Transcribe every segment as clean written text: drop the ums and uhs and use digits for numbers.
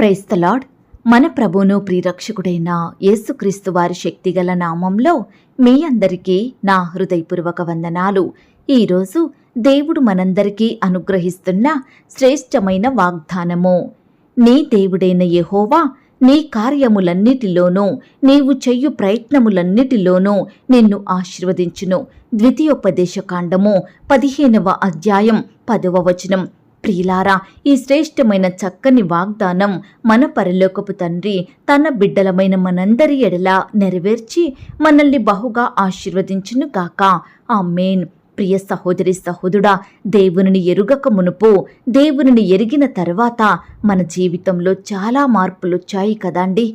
Praise the lord. మన ప్రభువును ప్రియరక్షకుడైన యేసుక్రీస్తు వారి శక్తిగల నామంలో మీ అందరికీ నా హృదయపూర్వక వందనాలు. ఈరోజు దేవుడు మనందరికీ అనుగ్రహిస్తున్న శ్రేష్టమైన వాగ్దానము. నీ దేవుడైన యెహోవా నీ కార్యములన్నిటిలోనూ నీవు చెయ్యు ప్రయత్నములన్నిటిలోనూ నిన్ను ఆశీర్వదించును. ద్వితీయోపదేశకాండము 15వ అధ్యాయం 10వ వచనం. ప్రియులారా, ఈ శ్రేష్టమైన చక్కని వాగ్దానం మన పరలోకపు తండ్రి తన బిడ్డలమైన మనందరి ఎడల నెరవేర్చి మనల్ని బహుగా ఆశీర్వదించును గాక. ఆమేన్. ప్రియ సహోదరి సహోదరుడా, దేవునిని ఎరుగక మునుపు దేవునిని ఎరిగిన తర్వాత మన జీవితంలో చాలా మార్పులొచ్చాయి కదండి.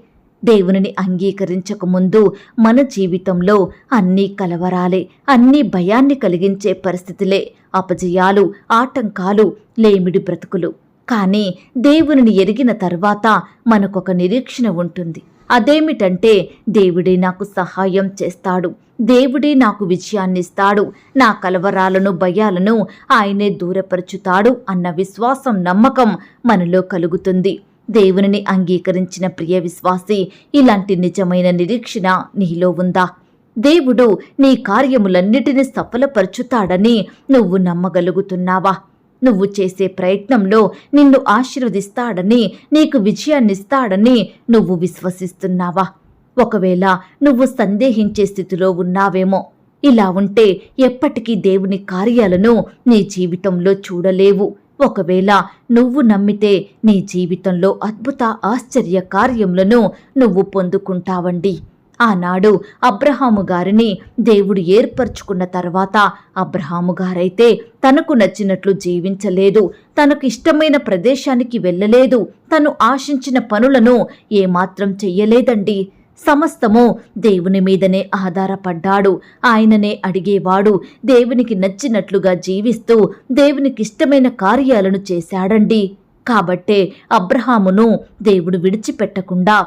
దేవునిని అంగీకరించక ముందు మన జీవితంలో అన్నీ కలవరాలే, అన్నీ భయాన్ని కలిగించే పరిస్థితులే, అపజయాలు, ఆటంకాలు, లేమిడి బ్రతుకులు. కానీ దేవునిని ఎరిగిన తర్వాత మనకొక నిరీక్షణ ఉంటుంది. అదేమిటంటే దేవుడే నాకు సహాయం చేస్తాడు, దేవుడే నాకు విజయాన్నిస్తాడు, నా కలవరాలను భయాలను ఆయనే దూరపరుచుతాడు అన్న విశ్వాసం, నమ్మకం మనలో కలుగుతుంది. దేవునిని అంగీకరించిన ప్రియ విశ్వాసి, ఇలాంటి నిజమైన నిరీక్షణ నీలో ఉందా? దేవుడు నీ కార్యములన్నిటినీ సఫలపరచుతాడని నువ్వు నమ్మగలుగుతున్నావా? నువ్వు చేసే ప్రయత్నంలో నిన్ను ఆశీర్వదిస్తాడని, నీకు విజయాన్నిస్తాడని నువ్వు విశ్వసిస్తున్నావా? ఒకవేళ నువ్వు సందేహించే స్థితిలో ఉన్నావేమో. ఇలా ఉంటే ఎప్పటికీ దేవుని కార్యాలను నీ జీవితంలో చూడలేవు. ఒకవేళ నువ్వు నమ్మితే నీ జీవితంలో అద్భుత ఆశ్చర్య కార్యములను నువ్వు పొందుకుంటావండి. ఆనాడు అబ్రహాము గారిని దేవుడు ఏర్పరచుకున్న తర్వాత అబ్రహాము గారైతే తనకు నచ్చినట్లు జీవించలేదు, తనకు ఇష్టమైన ప్రదేశానికి వెళ్ళలేదు, తను ఆశించిన పనులను ఏమాత్రం చెయ్యలేదండి. సమస్తము దేవుని మీదనే ఆధారపడ్డాడు. ఆయననే అడిగేవాడు. దేవునికి నచ్చినట్లుగా జీవిస్తూ దేవునికి ఇష్టమైన కార్యాలను చేశాడండి. కాబట్టే అబ్రహామును దేవుడు విడిచిపెట్టకుండా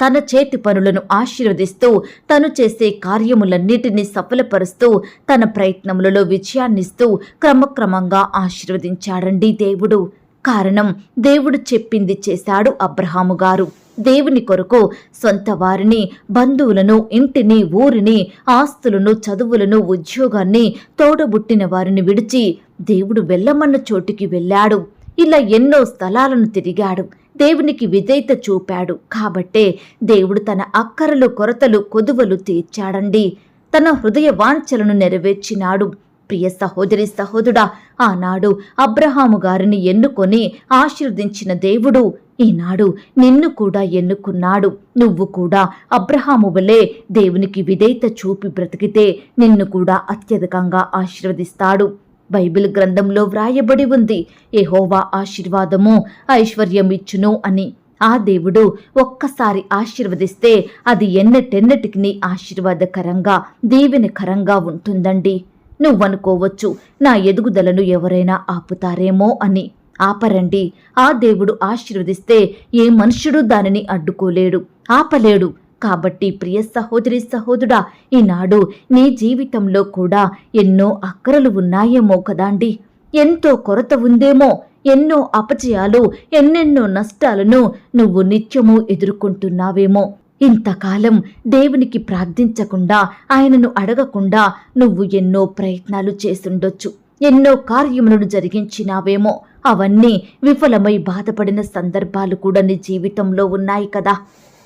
తన చేతి పనులను ఆశీర్వదిస్తూ, తను చేసే కార్యములన్నిటినీ సఫలపరుస్తూ, తన ప్రయత్నములలో విజయాన్నిస్తూ క్రమక్రమంగా ఆశీర్వదించాడండి దేవుడు. కారణం, దేవుడు చెప్పింది చేశాడు అబ్రహాము గారు. దేవుని కొరకు సొంత వారిని, బంధువులను, ఇంటిని, ఊరిని, ఆస్తులను, చదువులను, ఉద్యోగాన్ని, తోడబుట్టిన వారిని విడిచి దేవుడు వెళ్ళమన్న చోటికి వెళ్ళాడు. ఇలా ఎన్నో స్థలాలను తిరిగాడు. దేవునికి విధేయత చూపాడు. కాబట్టే దేవుడు తన అక్కరలు, కొరతలు, కొదువలు తీర్చాడండి. తన హృదయ వాంఛలను నెరవేర్చినాడు. ప్రియ సహోదరి సహోదరుడా, ఆనాడు అబ్రహాము గారిని ఎన్నుకొని ఆశీర్వదించిన దేవుడు ఈనాడు నిన్ను కూడా ఎన్నుకున్నాడు. నువ్వు కూడా అబ్రహాము వలె దేవునికి విధేయత చూపి బ్రతికితే నిన్ను కూడా అత్యధికంగా ఆశీర్వదిస్తాడు. బైబిల్ గ్రంథంలో వ్రాయబడి ఉంది, యెహోవా ఆశీర్వాదము ఐశ్వర్యమిచ్చును అని. ఆ దేవుడు ఒక్కసారి ఆశీర్వదిస్తే అది ఎన్నటెన్నటికి ఆశీర్వాదకరంగా, దీవెనకరంగా ఉంటుందండి. నువ్వనుకోవచ్చు, నా ఎదుగుదలను ఎవరైనా ఆపుతారేమో అని. ఆపరండి. ఆ దేవుడు ఆశీర్వదిస్తే ఏ మనుష్యుడు దానిని అడ్డుకోలేడు, ఆపలేడు. కాబట్టి ప్రియ సహోదరి సహోదరుడా, ఈనాడు నీ జీవితంలో కూడా ఎన్నో అక్కరలు ఉన్నాయేమో కదాండి. ఎంతో కొరత ఉందేమో, ఎన్నో అపజయాలు, ఎన్నెన్నో నష్టాలను నువ్వు నిత్యము ఎదుర్కొంటున్నావేమో. ఇంతకాలం దేవునికి ప్రార్థించకుండా, ఆయనను అడగకుండా నువ్వు ఎన్నో ప్రయత్నాలు చేసుండొచ్చు. ఎన్నో కార్యములను జరిగించినావేమో. అవన్నీ విఫలమై బాధపడిన సందర్భాలు కూడా నీ జీవితంలో ఉన్నాయి కదా.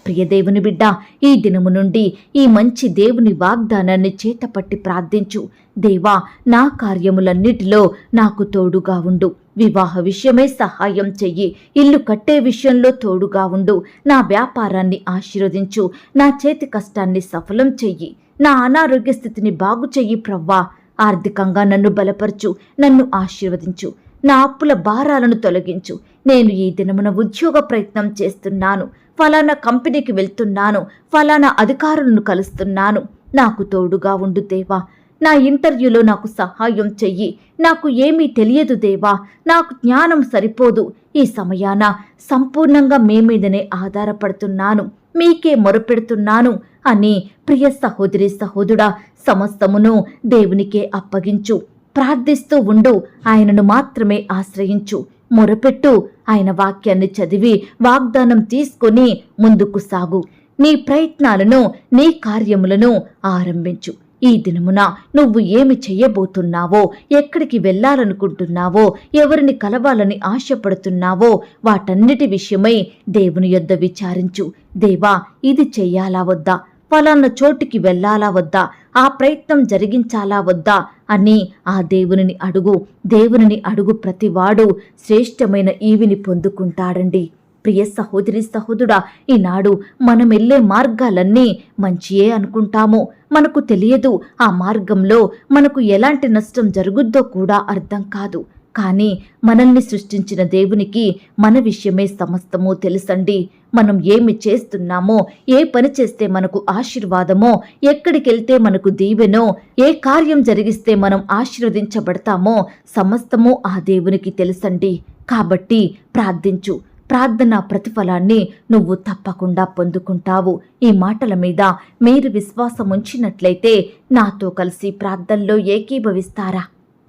ప్రియ దేవుని బిడ్డ, ఈ దినము నుండి ఈ మంచి దేవుని వాగ్దానాన్ని చేతపట్టి ప్రార్థించు. దేవా, నా కార్యములన్నిటిలో నాకు తోడుగా ఉండు. వివాహ విషయమై సహాయం చెయ్యి. ఇల్లు కట్టే విషయంలో తోడుగా ఉండు. నా వ్యాపారాన్ని ఆశీర్వదించు. నా చేతి కష్టాన్ని సఫలం చెయ్యి. నా అనారోగ్య స్థితిని బాగు చెయ్యి ప్రవ్వా. ఆర్థికంగా నన్ను బలపరచు, నన్ను ఆశీర్వదించు. నా అప్పుల భారాలను తొలగించు. నేను ఈ దినమున ఉద్యోగ ప్రయత్నం చేస్తున్నాను, ఫలానా కంపెనీకి వెళ్తున్నాను, ఫలానా అధికారులను కలుస్తున్నాను. నాకు తోడుగా ఉండు దేవా. నా ఇంటర్వ్యూలో నాకు సహాయం చెయ్యి. నాకు ఏమీ తెలియదు దేవా, నాకు జ్ఞానం సరిపోదు. ఈ సమయాన సంపూర్ణంగా మీ మీదనే ఆధారపడుతున్నాను, మీకే మొరపెడుతున్నాను అని ప్రియ సహోదరి సహోదరుడా, సమస్తమును దేవునికే అప్పగించు. ప్రార్థిస్తూ ఉండు. ఆయనను మాత్రమే ఆశ్రయించు. మొరపెట్టు. ఆయన వాక్యాన్ని చదివి వాగ్దానం తీసుకొని ముందుకు సాగు. నీ ప్రయత్నాలను, నీ కార్యములను ఆరంభించు. ఈ దినమున నువ్వు ఏమి చెయ్యబోతున్నావో, ఎక్కడికి వెళ్ళాలనుకుంటున్నావో, ఎవరిని కలవాలని ఆశపడుతున్నావో వాటన్నిటి విషయమై దేవుని యొద్ద విచారించు. దేవా, ఇది చెయ్యాలా వద్దా? ఫలానా చోటుకి వెళ్ళాలా వద్దా? ఆ ప్రయత్నం జరిగించాలా వద్దా అని ఆ దేవునిని అడుగు. దేవునిని అడుగు ప్రతివాడు శ్రేష్టమైన ఈవిని పొందుకుంటాడండి. ప్రియ సహోదరి సహోదరుడా, ఈనాడు మనం వెళ్ళే మార్గాలన్నీ మంచియే అనుకుంటాము. మనకు తెలియదు ఆ మార్గంలో మనకు ఎలాంటి నష్టం జరుగుద్దో కూడా అర్థం కాదు. కానీ మనల్ని సృష్టించిన దేవునికి మన విషయమే సమస్తము తెలుసండి. మనం ఏమి చేస్తున్నామో, ఏ పని చేస్తే మనకు ఆశీర్వాదమో, ఎక్కడికెళ్తే మనకు దీవెనో, ఏ కార్యం జరిగిస్తే మనం ఆశీర్వదించబడతామో సమస్తము ఆ దేవునికి తెలుసండి. కాబట్టి ప్రార్థించు. ప్రార్థన ప్రతిఫలాన్ని నువ్వు తప్పకుండా పొందుకుంటావు. ఈ మాటల మీద మీరు విశ్వాసం ఉంచినట్లయితే నాతో కలిసి ప్రార్థనలో ఏకీభవిస్తారా?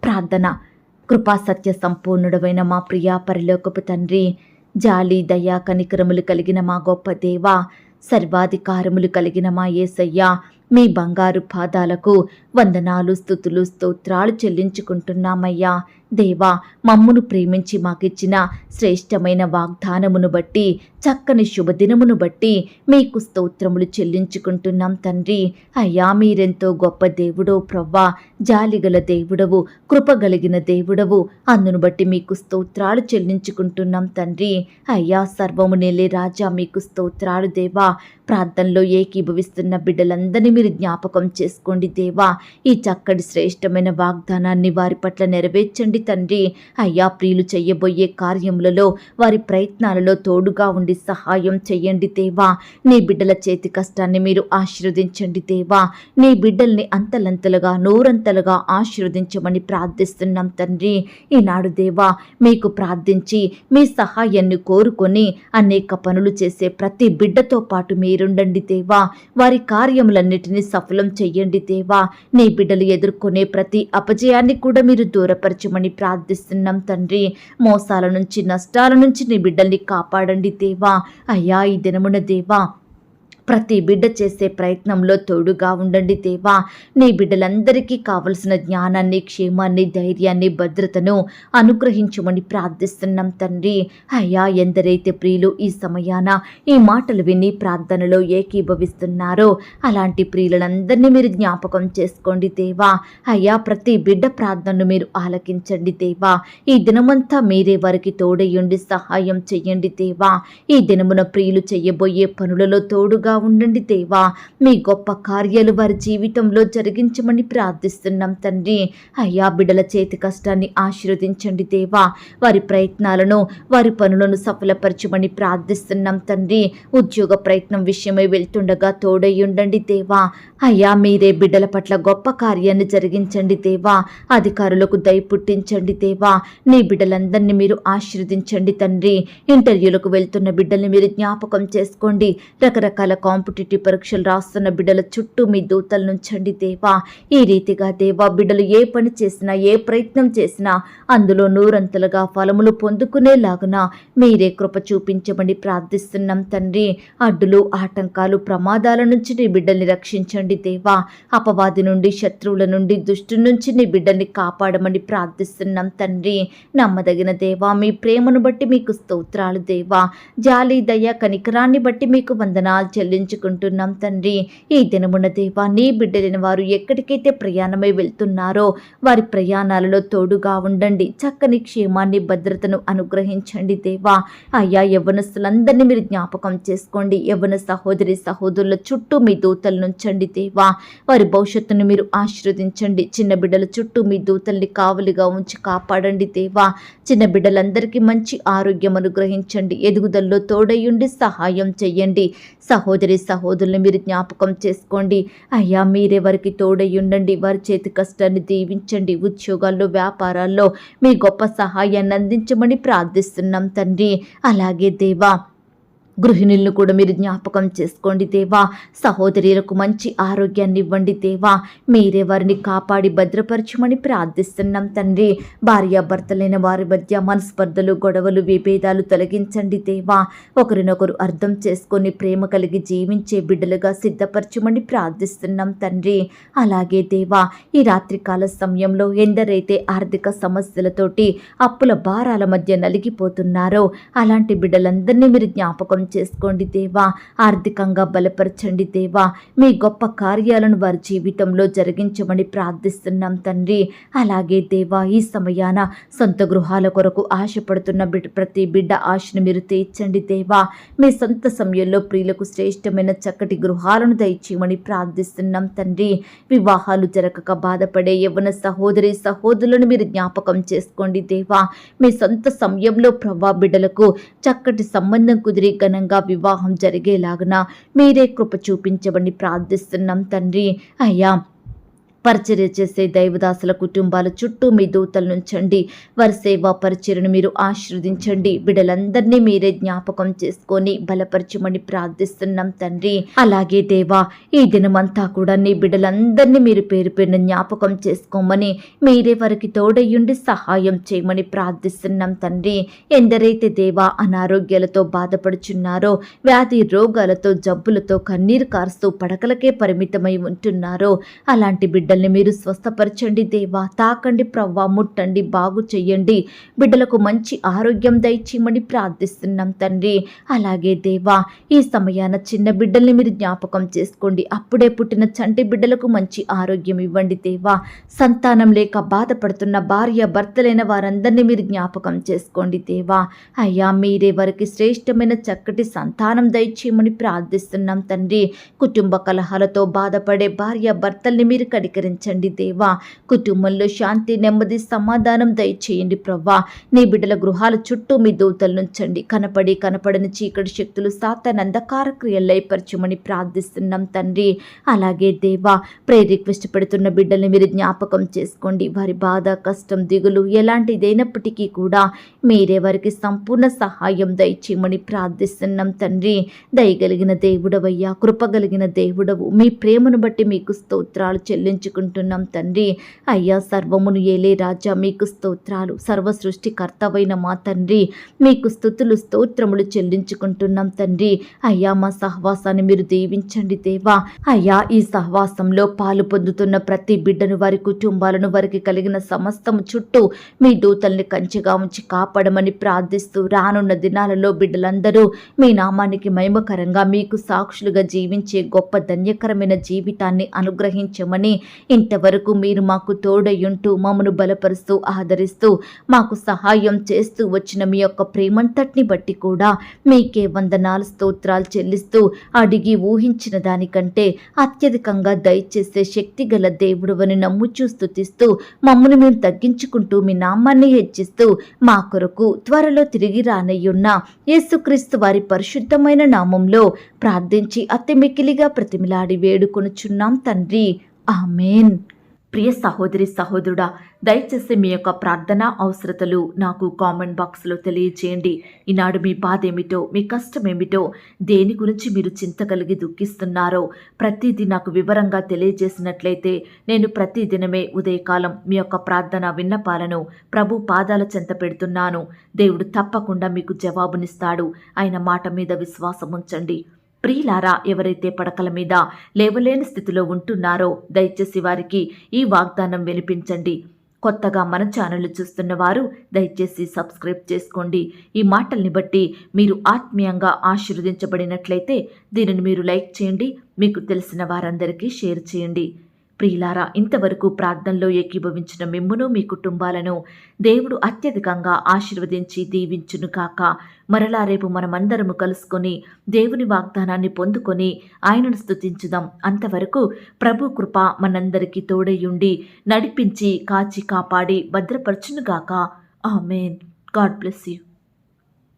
ప్రార్థన. కృపా సత్య సంపూర్ణుడమైన మా ప్రియా పరలోకపు తండ్రి, జాలి దయా కనికరములు కలిగిన మా గొప్ప దేవా, సర్వాధికారములు కలిగిన మా యేసయ్యా, మీ బంగారు పాదాలకు వందనాలు, స్తుతులు, స్తోత్రాలు చెల్లించుకుంటున్నామయ్యా. దేవా, మమ్మును ప్రేమించి మాకిచ్చిన శ్రేష్టమైన వాగ్దానమును బట్టి, చక్కని శుభదినమును బట్టి మీకు స్తోత్రములు చెల్లించుకుంటున్నాం తండ్రి. అయ్యా, మీరెంతో గొప్ప దేవుడో ప్రవ్వా, జాలిగల దేవుడవు, కృపగలిగిన దేవుడవు. అందును బట్టి మీకు స్తోత్రాలు చెల్లించుకుంటున్నాం తండ్రి. అయ్యా, సర్వము నేలే రాజా, మీకు స్తోత్రాలు దేవా. ప్రార్థనలో ఏకీభవిస్తున్న బిడ్డలందరినీ మీరు జ్ఞాపకం చేసుకోండి దేవా. ఈ చక్కటి శ్రేష్టమైన వాగ్దానాన్ని వారి పట్ల నెరవేర్చండి తండ్రి. అయ్యా, ప్రియులు చెయ్యబోయే కార్యములలో, వారి ప్రయత్నాలలో తోడుగా ఉండి సహాయం చెయ్యండి దేవా. నీ బిడ్డల చేతి కష్టాన్ని మీరు ఆశీర్వదించండి దేవా. నీ బిడ్డల్ని అంతలంతలుగా, నూరంతలుగా ఆశీర్వదించమని ప్రార్థిస్తున్నాం తండ్రి. ఈనాడు దేవా, మీకు ప్రార్థించి మీ సహాయాన్ని కోరుకొని అనేక పనులు చేసే ప్రతి బిడ్డతో పాటు మీరుండండి దేవా. వారి కార్యములన్నిటినీ సఫలం చెయ్యండి దేవా. నీ బిడ్డలు ఎదుర్కొనే ప్రతి అపజయాన్ని కూడా మీరు దూరపరచమని ప్రార్థిస్తున్నాం తండ్రి. మోసాల నుంచి, నష్టాల నుంచి నీ బిడ్డల్ని కాపాడండి దేవా. అయ్యా, ఈ దినమున దేవా, ప్రతి బిడ్డ చేసే ప్రయత్నంలో తోడుగా ఉండండి దేవా. నీ బిడ్డలందరికీ కావలసిన జ్ఞానాన్ని, క్షేమాన్ని, ధైర్యాన్ని, భద్రతను అనుగ్రహించమని ప్రార్థిస్తున్నాం తండ్రి. అయ్యా, ఎందరైతే ప్రియులు ఈ సమయాన ఈ మాటలు విని ప్రార్థనలో ఏకీభవిస్తున్నారో అలాంటి ప్రియులందరినీ మీరు జ్ఞాపకం చేసుకోండి దేవా. అయ్యా, ప్రతి బిడ్డ ప్రార్థనను మీరు ఆలకించండి దేవా. ఈ దినమంతా మీరే వారికి తోడయ్యుండి సహాయం చెయ్యండి దేవా. ఈ దినమున ప్రియులు చెయ్యబోయే పనులలో తోడుగా ఉండండి దేవా. మీ గొప్ప కార్యాలు వారి జీవితంలో జరిగించమని ప్రార్థిస్తున్నాం తండ్రి. అయ్యా, బిడ్డల చేతి కష్టాన్ని ఆశీర్వదించండి దేవా. వారి ప్రయత్నాలను, వారి పనులను సఫలపరచమని ప్రార్థిస్తున్నాం తండ్రి. ఉద్యోగ ప్రయత్నం విషయమై వెళ్తుండగా తోడై ఉండండి దేవా. అయ్యా, మీరే బిడ్డల పట్ల గొప్ప కార్యాన్ని జరిగించండి దేవా. అధికారులకు దయ పుట్టించండి దేవా. నీ బిడ్డలందరినీ మీరు ఆశీర్వదించండి తండ్రి. ఇంటర్వ్యూలకు వెళ్తున్న బిడ్డల్ని మీరు జ్ఞాపకం చేసుకోండి. రకరకాల కాంపిటేటివ్ పరీక్షలు రాస్తున్న బిడ్డల చుట్టూ మీ దూతలు నుంచండి దేవా. ఈ రీతిగా దేవా, బిడ్డలు ఏ పని చేసినా, ఏ ప్రయత్నం చేసినా అందులో నూరంతలుగా ఫలములు పొందుకునేలాగున మీరే కృప చూపించమని ప్రార్థిస్తున్నాం తండ్రి. అడ్డులు, ఆటంకాలు, ప్రమాదాల నుంచి నీ బిడ్డల్ని రక్షించండి దేవా. అపవాది నుండి, శత్రువుల నుండి, దుష్టు నుంచి నీ బిడ్డల్ని కాపాడమని ప్రార్థిస్తున్నాం తండ్రి. నమ్మదగిన దేవా, మీ ప్రేమను బట్టి మీకు స్తోత్రాలు దేవా. జాలి దయ కనికరాన్ని బట్టి మీకు వందనాలు చెల్లించుకుంటున్నాం తండ్రి. ఈ దినమున దేవా, నీ బిడ్డలైన వారు ఎక్కడికైతే ప్రయాణమై వెళ్తున్నారో వారి ప్రయాణాలలో తోడుగా ఉండండి. చక్కని క్షేమాన్ని, భద్రతను అనుగ్రహించండి దేవా. అయ్యా, యవ్వనస్తులందరినీ మీరు జ్ఞాపకం చేసుకోండి. యవ్వన సహోదరి సహోదరుల చుట్టూ మీ దూతలు నుంచండి దేవా. వారి భవిష్యత్తును మీరు ఆశీర్వదించండి. చిన్న బిడ్డల చుట్టూ మీ దూతల్ని కావలిగా ఉంచి కాపాడండి దేవా. చిన్న బిడ్డలందరికీ మంచి ఆరోగ్యం అనుగ్రహించండి. ఎదుగుదలలో తోడయ్యుండి సహాయం చెయ్యండి. సహోదరి సహోదరులను మీరు జ్ఞాపకం చేసుకోండి. అయ్యా, మీరే వారికి తోడయ్యుండండి. వారి చేతి కష్టాన్ని దీవించండి. ఉద్యోగాల్లో, వ్యాపారాల్లో మీ గొప్ప సహాయాన్ని అందించమని ప్రార్థిస్తున్నాం తండ్రి. అలాగే దేవా, గృహిణులను కూడా మీరు జ్ఞాపకం చేసుకోండి దేవా. సహోదరులకు మంచి ఆరోగ్యాన్ని ఇవ్వండి దేవా. మీరే వారిని కాపాడి భద్రపరచమని ప్రార్థిస్తున్నాం తండ్రి. భార్యాభర్తలైన వారి మధ్య మనస్పర్ధలు, గొడవలు, విభేదాలు తొలగించండి దేవా. ఒకరినొకరు అర్థం చేసుకొని ప్రేమ కలిగి జీవించే బిడ్డలుగా సిద్ధపరచమని ప్రార్థిస్తున్నాం తండ్రి. అలాగే దేవా, ఈ రాత్రికాల సమయంలో ఎందరైతే ఆర్థిక సమస్యలతోటి అప్పుల భారాల మధ్య నలిగిపోతున్నారో అలాంటి బిడ్డలందరినీ మీరు జ్ఞాపకం చేసుకోండి దేవా. ఆర్థికంగా బలపరచండి దేవా. మీ గొప్ప కార్యాలను వారి జీవితంలో జరిగించమని ప్రార్థిస్తున్నాం తండ్రి. అలాగే దేవా, ఈ సమయాన సొంత గృహాల కొరకు ఆశపడుతున్న ప్రతి బిడ్డ ఆశను మీరు తీర్చండి దేవా. మీ సొంత సమయంలో ప్రియులకు శ్రేష్టమైన చక్కటి గృహాలను దయచేయమని ప్రార్థిస్తున్నాం తండ్రి. వివాహాలు జరగక బాధపడే యవ్వన సహోదరి సహోదరులను మీరు జ్ఞాపకం చేసుకోండి దేవా. మీ సొంత సమయంలో ప్రభా బిడ్డలకు చక్కటి సంబంధం కుదిరి ఘనంగా వివాహం జరిగేలాగున మీరే కృప చూపించమని ప్రార్థిస్తున్నాం తండ్రి. అయ్యా, పరిచర్య చేసే దైవదాసుల కుటుంబాల చుట్టూ మీ దూతలు నుంచండి. వారి సేవా పరిచర్యను మీరు ఆశీర్వదించండి. బిడ్డలందరినీ మీరే జ్ఞాపకం చేసుకొని బలపరచమని ప్రార్థిస్తున్నాం తండ్రి. అలాగే దేవా, ఈ దినమంతా కూడా నీ బిడ్డలందరినీ మీరు పేరు పేరున జ్ఞాపకం చేసుకోమని, మీరే వారికి తోడయ్యుండి సహాయం చేయమని ప్రార్థిస్తున్నాం తండ్రి. ఎందరైతే దేవా అనారోగ్యాలతో బాధపడుచున్నారో, వ్యాధి రోగాలతో జబ్బులతో కన్నీరు కారుస్తూ పడకలకే పరిమితమై ఉంటున్నారో అలాంటి బిడ్డల్ని మీరు స్వస్థపరచండి దేవా. తాకండి ప్రవ్వా, ముట్టండి, బాగు చెయ్యండి. బిడ్డలకు మంచి ఆరోగ్యం దయచేయమని ప్రార్థిస్తున్నాం తండ్రి. అలాగే దేవా, ఈ సమయాన చిన్న బిడ్డల్ని మీరు జ్ఞాపకం చేసుకోండి. అప్పుడే పుట్టిన చంటి బిడ్డలకు మంచి ఆరోగ్యం ఇవ్వండి దేవా. సంతానం లేక బాధపడుతున్న భార్య భర్తలైన వారందరినీ మీరు జ్ఞాపకం చేసుకోండి దేవా. అయ్యా, మీరే వారికి శ్రేష్టమైన చక్కటి సంతానం దయచేయమని ప్రార్థిస్తున్నాం తండ్రి. కుటుంబ కలహాలతో బాధపడే భార్య భర్తల్ని మీరు కనికరించండి దేవా. కుటుంబంలో శాంతి, నెమ్మది, సమాధానం దయచేయండి ప్రవ్వా. నీ బిడ్డల గృహాల చుట్టూ మీ దూతలు నుంచండి. కనపడని చీకటి శక్తులు సాతాను అంధకార క్రియలు లయపరచమని ప్రార్థిస్తున్నాం తండ్రి. అలాగే దేవా, ప్రేయర్ రిక్వెస్ట్ పెడుతున్న బిడ్డల్ని మీరు జ్ఞాపకం చేసుకోండి. వారి బాధ, కష్టం, దిగులు ఎలాంటిదైనప్పటికీ కూడా మీరే వారికి సంపూర్ణ సహాయం దయచేయమని ప్రార్థిస్తున్నాం తండ్రి. దయగలిగిన దేవుడవయ్యా, కృపగలిగిన దేవుడవు, మీ ప్రేమను బట్టి మీకు స్తోత్రాలు చెల్లించుకుంటున్నాం తండ్రి. అయ్యా, సర్వమును ఏలే రాజా, మీకు స్తోత్రాలు. సర్వ సృష్టికర్తవైన మా తండ్రి, మీకు స్తుతులు స్తోత్రములు చెల్లించుకుంటున్నాం తండ్రి. అయ్యా, మా సహవాసాన్ని మీరు దీవించండి దేవా. అయ్యా, ఈ సహవాసంలో పాలు పొందుతున్న ప్రతి బిడ్డను, వారి కుటుంబాలను, వారికి కలిగిన సమస్తము చుట్టూ మీ దూతల్ని కంచెగా ఉంచి కాపాడమని ప్రార్థిస్తూ, రానున్న దినాలలో బిడ్డలందరూ మీ నామానికి మహిమకరంగా మీకు సాక్షులుగా జీవించే గొప్ప ధన్యకరమైన జీవితాన్ని అనుగ్రహించమని, ఇంతవరకు మీరు మాకు తోడయుంటూ మమ్మను బలపరుస్తూ ఆదరిస్తూ మాకు సహాయం చేస్తూ వచ్చిన మీ యొక్క ప్రేమంతటిని బట్టి కూడా మీకే వందనాలు స్తోత్రాలు చెల్లిస్తూ, అడిగి ఊహించిన దానికంటే అత్యధికంగా దయచేసే శక్తి గల దేవుడువని నమ్ముచూ స్తుతిస్తూ, మమ్మల్ని మేము తగ్గించుకుంటూ మీ నామాన్ని హెచ్చిస్తూ, మా కొరకు త్వరలో తిరిగి రానయ్యున్న యేసుక్రీస్తు వారి పరిశుద్ధమైన నామంలో ప్రార్థించి అతి మిక్కిలిగా ప్రతిమిలాడి వేడుకొనుచున్నాం తండ్రి. ఆమేన్. ప్రియ సహోదరి సహోదరుడా, దయచేసి మీ యొక్క ప్రార్థన అవసరతలు నాకు కామెంట్ బాక్స్లో తెలియచేయండి. ఈనాడు మీ బాధ ఏమిటో, మీ కష్టం ఏమిటో, దేని గురించి మీరు చింత కలిగి దుఃఖిస్తున్నారో ప్రతిదీ నాకు వివరంగా తెలియజేసినట్లయితే నేను ప్రతిదినమే ఉదయకాలం మీ యొక్క ప్రార్థన విన్నపాలను ప్రభు పాదాల చెంత పెడుతున్నాను. దేవుడు తప్పకుండా మీకు జవాబునిస్తాడు. ఆయన మాట మీద విశ్వాసం ఉంచండి. ప్రియులారా, ఎవరైతే పడకల మీద లేవలేని స్థితిలో ఉంటున్నారో దయచేసి వారికి ఈ వాగ్దానం వినిపించండి. కొత్తగా మన ఛానల్ చూస్తున్న వారు దయచేసి సబ్స్క్రైబ్ చేసుకోండి. ఈ మాటల్ని బట్టి మీరు ఆత్మీయంగా ఆశీర్వదించబడినట్లయితే దీనిని మీరు లైక్ చేయండి, మీకు తెలిసిన వారందరికీ షేర్ చేయండి. ప్రియులారా, ఇంతవరకు ప్రార్థనలో ఏకీభవించిన మిమ్మును, మీ కుటుంబాలను దేవుడు అత్యధికంగా ఆశీర్వదించి దీవించును కాక. మరలా రేపు మనమందరము కలుసుకొని దేవుని వాగ్దానాన్ని పొందుకొని ఆయనను స్తుతించుదాం. అంతవరకు ప్రభు కృప మనందరికీ తోడయ్యుండి నడిపించి కాచి కాపాడి భద్రపరచునుగాక. ఆమేన్. God bless you.